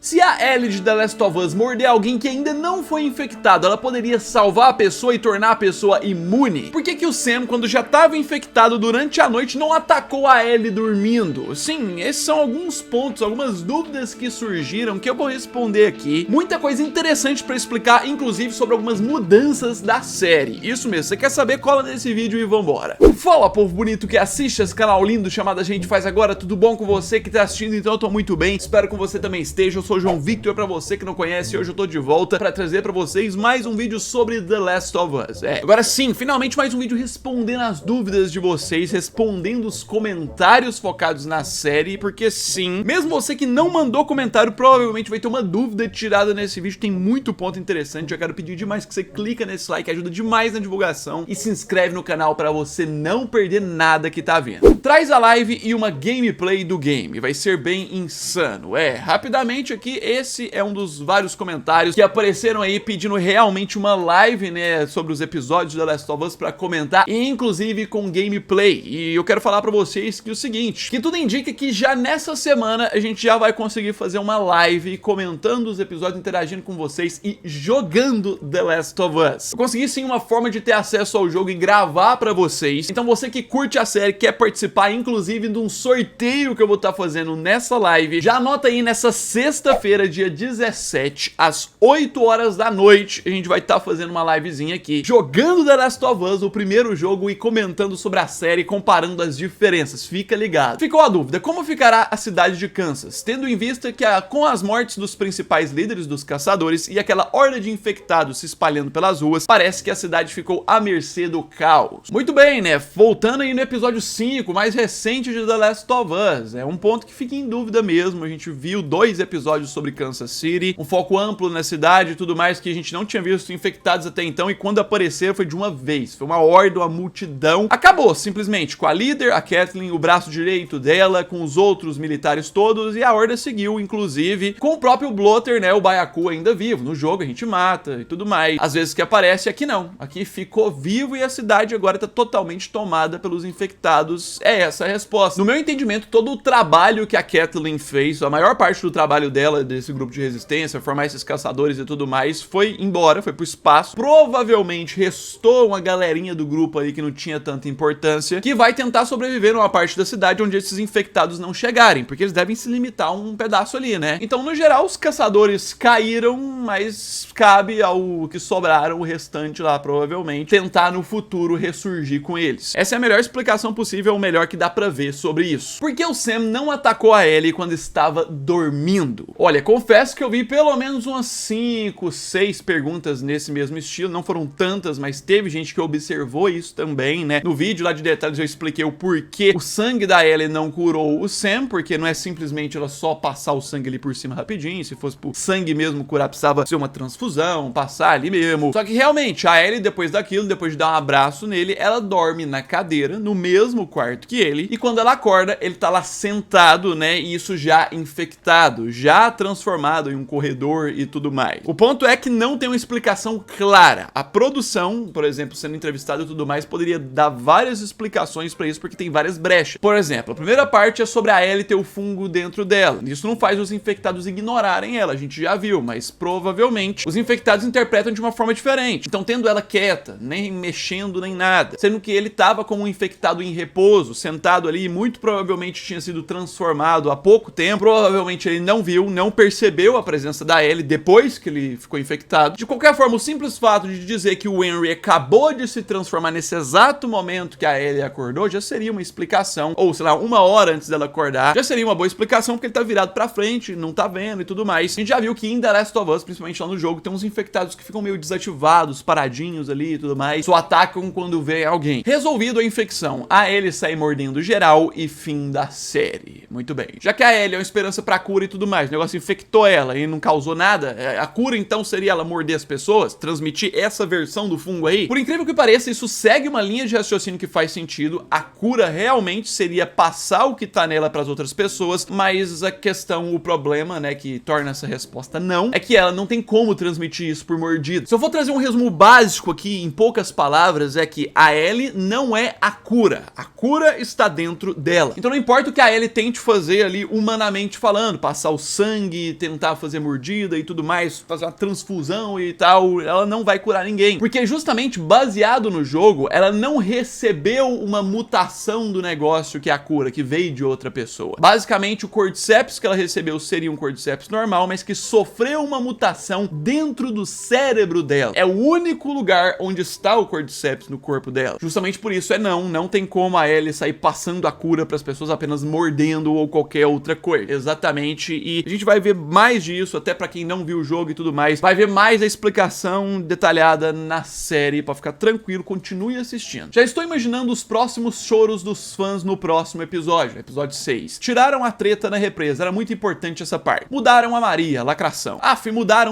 Se a Ellie de The Last of Us morder alguém que ainda não foi infectado, ela poderia salvar a pessoa e tornar a pessoa imune? Por que que o Sam, quando já estava infectado durante a noite, não atacou a Ellie dormindo? Sim, esses são alguns pontos, algumas dúvidas que surgiram que eu vou responder aqui. Muita coisa interessante pra explicar, inclusive sobre algumas mudanças da série. Isso mesmo, você quer saber? Cola nesse vídeo e vambora. Fala, povo bonito que assiste esse canal lindo chamado A Gente Faz Agora, tudo bom com você que tá assistindo? Então eu tô muito bem, espero que você também esteja. Eu sou o João Victor, pra você que não conhece, hoje eu tô de volta pra trazer pra vocês mais um vídeo sobre The Last of Us. Agora sim, finalmente mais um vídeo respondendo as dúvidas de vocês, respondendo os comentários focados na série, porque sim, mesmo você que não mandou comentário, provavelmente vai ter uma dúvida tirada nesse vídeo, tem muito ponto interessante. Eu quero pedir demais que você clica nesse like, ajuda demais na divulgação, e se inscreve no canal pra você não perder nada que tá vindo. Traz a live e uma gameplay do game, vai ser bem insano. Rapidamente aqui, esse é um dos vários comentários que apareceram aí pedindo realmente uma live, né, sobre os episódios de The Last of Us pra comentar, e inclusive com gameplay. E eu quero falar pra vocês que o seguinte, que tudo indica que já nessa semana a gente já vai conseguir fazer uma live comentando os episódios, interagindo com vocês e jogando The Last of Us. Eu consegui sim uma forma de ter acesso ao jogo e gravar pra vocês. Então você que curte a série, quer participar inclusive de um sorteio que eu vou estar fazendo nessa live, já anota aí, nessa sexta-feira, dia 17, às 8 horas da noite, a gente vai estar fazendo uma livezinha aqui, jogando The Last of Us, o primeiro jogo, e comentando sobre a série, comparando as diferenças. Fica ligado. Ficou a dúvida, como ficará a cidade de Kansas, tendo em vista que com as mortes dos principais líderes dos caçadores e aquela horda de infectados se espalhando pelas ruas, parece que a cidade ficou à mercê do caos. Muito bem, né? Voltando aí no episódio 5, mais recente de The Last of Us, é um ponto que fica em dúvida mesmo. A gente viu 2 episódios sobre Kansas City, um foco amplo na cidade e tudo mais, que a gente não tinha visto infectados até então, e quando apareceram foi de uma vez, foi uma horda, uma multidão. Acabou simplesmente com a líder, a Kathleen, o braço direito dela, com os outros militares todos, e a horda seguiu, inclusive, com o próprio Bloater, né, o Byaku ainda vivo. No jogo a gente mata e tudo mais. Às vezes que aparece, aqui não. Aqui ficou vivo e a cidade agora tá totalmente tomada pelos infectados. É essa a resposta. No meu entendimento, todo o trabalho que a Kathleen fez, a maior parte do trabalho dela, desse grupo de resistência, formar esses caçadores e tudo mais, foi embora, foi pro espaço. Provavelmente restou uma galerinha do grupo aí que não tinha tanta importância, que vai tentar sobreviver numa parte da cidade onde esses infectados não chegarem, porque eles devem se limitar a um pedaço ali, né? Então, no geral, os caçadores caíram, mas cabe ao que sobraram, o restante lá, provavelmente, tentar no futuro ressurgir com eles. Essa é a melhor explicação possível, o melhor que dá pra ver sobre isso. Por que o Sam não atacou a Ellie quando estava dormindo? Olha, confesso que eu vi pelo menos umas 5, 6 perguntas nesse mesmo estilo, não foram tantas, mas teve gente que observou isso também, né? No vídeo lá de detalhes eu expliquei o porquê o sangue da Ellie não curou o Sam, porque não é simplesmente ela só passar o sangue ali por cima rapidinho. Se fosse por sangue mesmo curar, precisava ser uma transfusão, passar ali mesmo. Só que realmente, a Ellie, depois daquilo, depois de dar um abraço nele, ela dorme na cadeira, no mesmo quarto que ele, e quando ela acorda, ele tá lá sentado, né, e isso já infectado, já transformado em um corredor e tudo mais. O ponto é que não tem uma explicação clara. A produção, por exemplo, sendo entrevistada e tudo mais, poderia dar várias explicações pra isso, porque tem várias brechas. Por exemplo, a primeira parte é sobre a Ellie ter o fungo dentro dela. Isso não faz os infectados ignorarem ela, a gente já viu, mas provavelmente os infectados interpretam de uma forma diferente. Então, tendo ela quieta, nem mexendo, nem nada, sendo que ele tava como um infectado em repouso, sentado ali, e muito provavelmente tinha sido transformado há pouco tempo, provavelmente ele não viu, não percebeu a presença da Ellie depois que ele ficou infectado. De qualquer forma, o simples fato de dizer que o Henry acabou de se transformar nesse exato momento que a Ellie acordou, já seria uma explicação, ou sei lá, 1 hora antes dela acordar, já seria uma boa explicação, porque ele tá virado pra frente, não tá vendo e tudo mais. A gente já viu que em The Last of Us, principalmente lá no jogo, tem uns infectados que ficam meio desativados, paradinhos ali e tudo mais, só atacam quando vê alguém. Resolvido a infecção, a Ellie sai mordendo geral e fim da série. Muito bem. Já que a Ellie é uma esperança pra cura e tudo mais, o negócio infectou ela e não causou nada, a cura então seria ela morder as pessoas, transmitir essa versão do fungo aí? Por incrível que pareça, isso segue uma linha de raciocínio que faz sentido. A cura realmente seria passar o que tá nela pras outras pessoas, mas a questão, o problema, né, que torna essa resposta não, é que ela não tem como transmitir isso por mordida. Se eu for trazer um resumo básico aqui, em poucas palavras, é que a Ellie não é a cura está dentro dela. Então não importa o que a Ellie tente fazer ali, humanamente falando, passar o sangue sangue, tentar fazer mordida e tudo mais, fazer uma transfusão e tal, ela não vai curar ninguém. Porque justamente baseado no jogo, ela não recebeu uma mutação do negócio que é a cura, que veio de outra pessoa. Basicamente, o Cordyceps que ela recebeu seria um Cordyceps normal, mas que sofreu uma mutação dentro do cérebro dela. É o único lugar onde está o Cordyceps no corpo dela. Justamente por isso não tem como a Ellie sair passando a cura para as pessoas apenas mordendo ou qualquer outra coisa. Exatamente, e a gente vai ver mais disso, até para quem não viu o jogo e tudo mais, vai ver mais a explicação detalhada na série, para ficar tranquilo, continue assistindo. Já estou imaginando os próximos choros dos fãs no próximo episódio, episódio 6. Tiraram a treta na represa, era muito importante essa parte. Mudaram a Maria, lacração.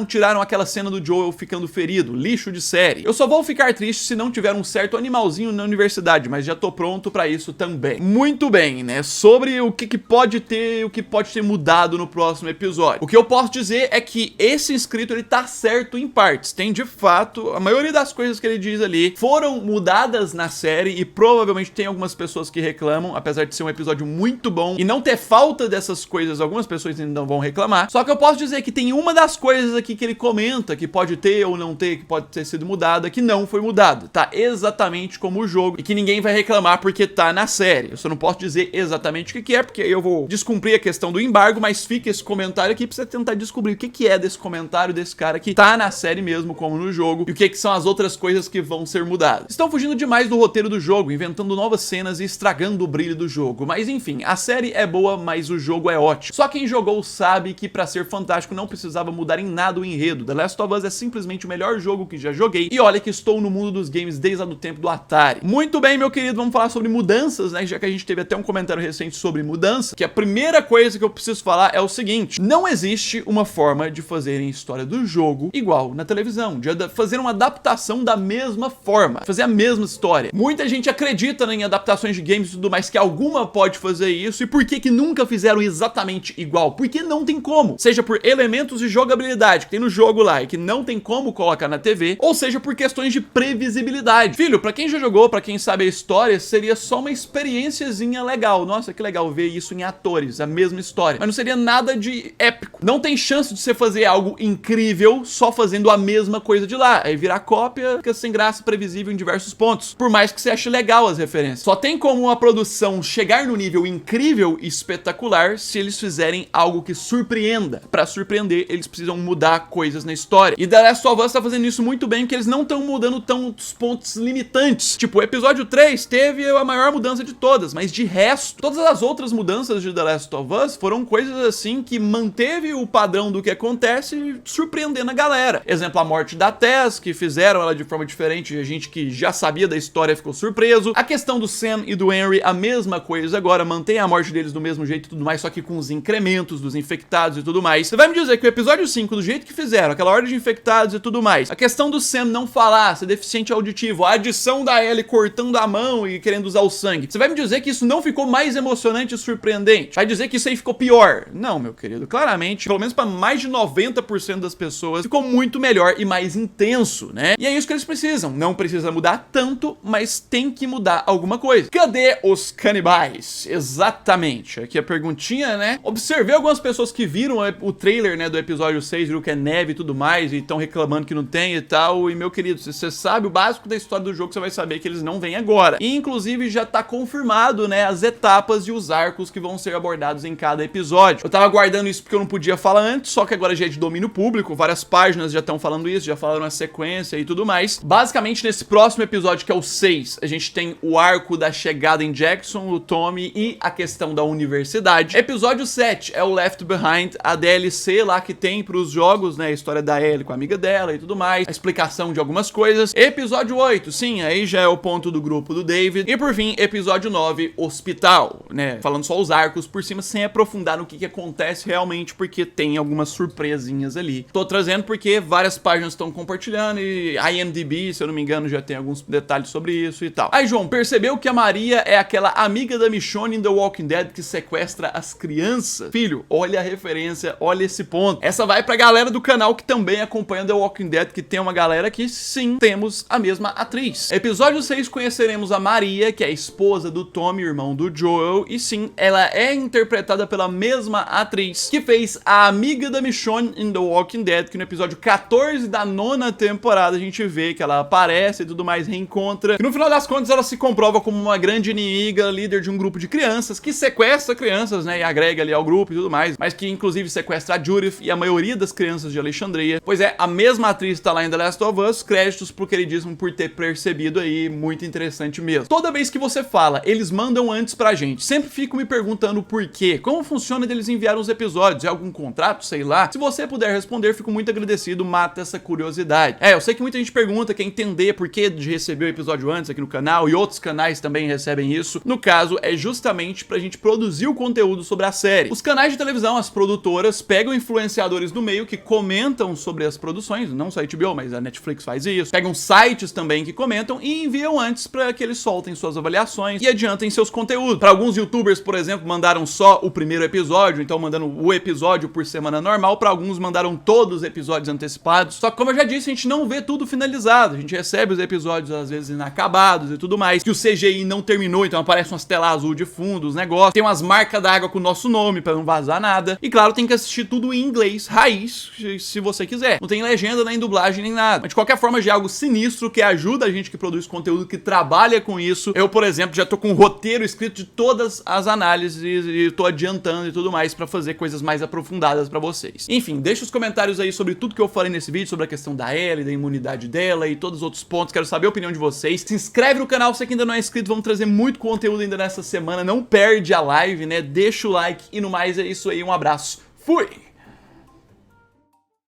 Tiraram aquela cena do Joel ficando ferido, lixo de série. Eu só vou ficar triste se não tiver um certo animalzinho na universidade, mas já tô pronto pra isso também. Muito bem, né? Sobre o que pode ter, o que pode ter mudado no próximo episódio. O que eu posso dizer é que esse inscrito, ele tá certo em partes. Tem, de fato, a maioria das coisas que ele diz ali foram mudadas na série e provavelmente tem algumas pessoas que reclamam, apesar de ser um episódio muito bom e não ter falta dessas coisas, algumas pessoas ainda não vão reclamar. Só que eu posso dizer que tem uma das coisas aqui que ele comenta que pode ter ou não ter, que pode ter sido mudada, que não foi mudada. Tá exatamente como o jogo e que ninguém vai reclamar porque tá na série. Eu só não posso dizer exatamente o que é, porque eu vou descumprir a questão do embargo, mas fica esse comentário aqui pra você tentar descobrir o que é desse comentário desse cara que tá na série mesmo, como no jogo, e o que são as outras coisas que vão ser mudadas. Estão fugindo demais do roteiro do jogo, inventando novas cenas e estragando o brilho do jogo. Mas enfim, a série é boa, mas o jogo é ótimo. Só quem jogou sabe que pra ser fantástico não precisava mudar em nada o enredo. The Last of Us é simplesmente o melhor jogo que já joguei, e olha que estou no mundo dos games desde o tempo do Atari. Muito bem, meu querido, vamos falar sobre mudanças, né? Já que a gente teve até um comentário recente sobre mudança, que a primeira coisa que eu preciso falar é o seguinte: não existe uma forma de fazerem história do jogo igual na televisão, de fazer uma adaptação da mesma forma, fazer a mesma história. Muita gente acredita em adaptações de games e tudo mais, que alguma pode fazer isso, e por que nunca fizeram exatamente igual? Porque não tem como, seja por elementos de jogabilidade que tem no jogo lá e que não tem como colocar na TV, ou seja por questões de previsibilidade. Filho, pra quem já jogou, pra quem sabe a história, seria só uma experiênciazinha legal. Nossa, que legal ver isso em atores, a mesma história, mas não seria nada de épico. Não tem chance de você fazer algo incrível só fazendo a mesma coisa de lá, aí virar cópia, fica sem graça, previsível em diversos pontos, por mais que você ache legal as referências. Só tem como uma produção chegar no nível incrível e espetacular se eles fizerem algo que surpreenda. Pra surpreender, eles precisam mudar coisas na história, e The Last of Us tá fazendo isso muito bem, porque eles não estão mudando tantos pontos limitantes. Tipo, o episódio 3 teve a maior mudança de todas, mas de resto, todas as outras mudanças de The Last of Us foram coisas assim que manteve o padrão do que acontece, surpreendendo a galera. Exemplo, a morte da Tess, que fizeram ela de forma diferente, e a gente que já sabia da história ficou surpreso. A questão do Sam e do Henry, a mesma coisa agora, mantém a morte deles do mesmo jeito e tudo mais, só que com os incrementos dos infectados e tudo mais. Você vai me dizer que o episódio 5, do jeito que fizeram, aquela ordem de infectados e tudo mais, a questão do Sam não falar, ser deficiente auditivo, a adição da Ellie cortando a mão e querendo usar o sangue, você vai me dizer que isso não ficou mais emocionante e surpreendente? Vai dizer que isso aí ficou pior? Não, meu querido, claramente, pelo menos para mais de 90% das pessoas, ficou muito melhor e mais intenso, né? E é isso que eles precisam. Não precisa mudar tanto, mas tem que mudar alguma coisa. Cadê os canibais? Exatamente. Aqui a perguntinha, né? Observei algumas pessoas que viram o trailer, né, do episódio 6, viram que é neve e tudo mais, e estão reclamando que não tem e tal. E, meu querido, se você sabe o básico da história do jogo, você vai saber que eles não vêm agora. E, inclusive, já tá confirmado, né, as etapas e os arcos que vão ser abordados em cada episódio. Eu tava aguardando isso porque eu não podia falar antes, só que agora já é de domínio público, várias páginas já estão falando isso, já falaram a sequência e tudo mais. Basicamente, nesse próximo episódio, que é o 6, a gente tem o arco da chegada em Jackson, o Tommy e a questão da universidade. Episódio 7 é o Left Behind, a DLC lá que tem pros jogos, né, a história da Ellie com a amiga dela e tudo mais, a explicação de algumas coisas. Episódio 8, sim, aí já é o ponto do grupo do David. E por fim, episódio 9, Hospital, né, falando só os arcos por cima, sem aprofundar no que acontece realmente, porque tem algumas surpresinhas ali. Tô trazendo porque várias páginas estão compartilhando e a IMDb, se eu não me engano, já tem alguns detalhes sobre isso e tal. Aí, João, percebeu que a Maria é aquela amiga da Michonne em The Walking Dead que sequestra as crianças? Filho, olha a referência, olha esse ponto. Essa vai pra galera do canal que também acompanha The Walking Dead, que tem uma galera que sim, temos a mesma atriz. Episódio 6, conheceremos a Maria, que é a esposa do Tommy, irmão do Joel, e sim, ela é interpretada pela mesma atriz que fez a amiga da Michonne em The Walking Dead, que no episódio 14 da 9ª temporada a gente vê que ela aparece e tudo mais, reencontra, e no final das contas ela se comprova como uma grande inimiga, líder de um grupo de crianças, que sequestra crianças, né, e agrega ali ao grupo e tudo mais, mas que inclusive sequestra a Judith e a maioria das crianças de Alexandria. Pois é, a mesma atriz tá lá em The Last of Us, créditos pro queridíssimo por ter percebido aí, muito interessante mesmo. Toda vez que você fala, eles mandam antes pra gente, sempre fico me perguntando por quê, como funciona deles enviarem os episódios, é algum contrato, sei lá? Se você puder responder, fico muito agradecido, mata essa curiosidade. Eu sei que muita gente pergunta, quer entender por que de receber o episódio antes aqui no canal, e outros canais também recebem isso. No caso, é justamente pra gente produzir o conteúdo sobre a série. Os canais de televisão, as produtoras, pegam influenciadores do meio que comentam sobre as produções, não só a HBO, mas a Netflix faz isso, pegam sites também que comentam e enviam antes pra que eles soltem suas avaliações e adiantem seus conteúdos. Para alguns youtubers, por exemplo, mandaram só o primeiro episódio, então mandando o episódio por semana normal, para alguns mandaram todos os episódios antecipados. Só que, como eu já disse, a gente não vê tudo finalizado, a gente recebe os episódios às vezes inacabados e tudo mais, que o CGI não terminou, então aparece umas telas azul de fundo, os negócios, tem umas marcas d'água com o nosso nome para não vazar nada, e claro, tem que assistir tudo em inglês raiz, se você quiser. Não tem legenda, nem dublagem, nem nada. Mas de qualquer forma, já é algo sinistro que ajuda a gente que produz conteúdo, que trabalha com isso. Eu, por exemplo, já tô com um roteiro escrito de todas as análises e tô adiantando e tudo mais pra fazer coisas mais aprofundadas pra vocês. Enfim, deixa os comentários aí sobre tudo que eu falei nesse vídeo, sobre a questão da Ellie, da imunidade dela e todos os outros pontos. Quero saber a opinião de vocês. Se inscreve no canal, você que ainda não é inscrito, vamos trazer muito conteúdo ainda nessa semana. Não perde a live, né? Deixa o like e no mais é isso aí. Um abraço. Fui!